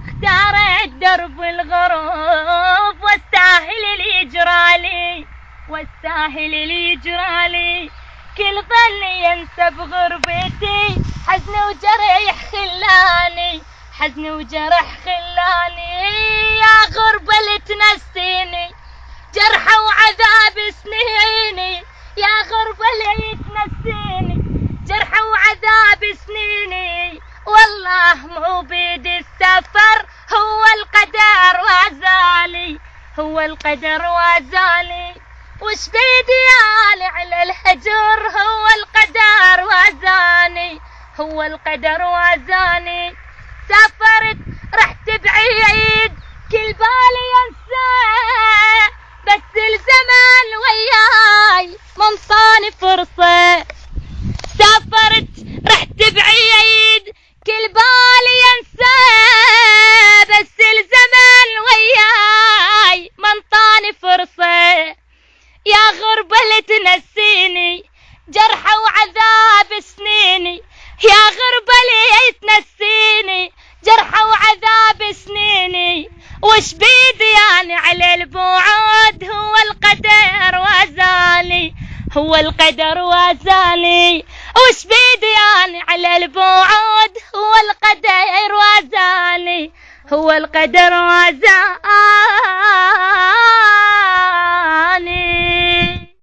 اختارت درب الغروب والساهل اللي يجرالي كل ظني ينسى بغربتي حزن وجرح خلاني يا غربة اللي تنسيني جرحة وعذاب سنيني يا غربة اللي تنسيني جرحة وعذاب سنيني والله مو بيد السفر هو القدر وازالي وش بيدي على الهجر هو القدر وازاني سافرت رحت بعيد كل بالي ينسى بس الزمان وياي منطاني فرصة سافرت رحت بعيد كل بالي ينسى بس الزمان وياي منطاني فرصة يا غربة اللي تنسيني جرحة وعذاب سنيني يا غربة اللي تنسيني جرحة وعذاب سنيني وش بيدي يعني على البعد هو القدر وازالي وش بيدي يعني على البعد هو القدر وازالي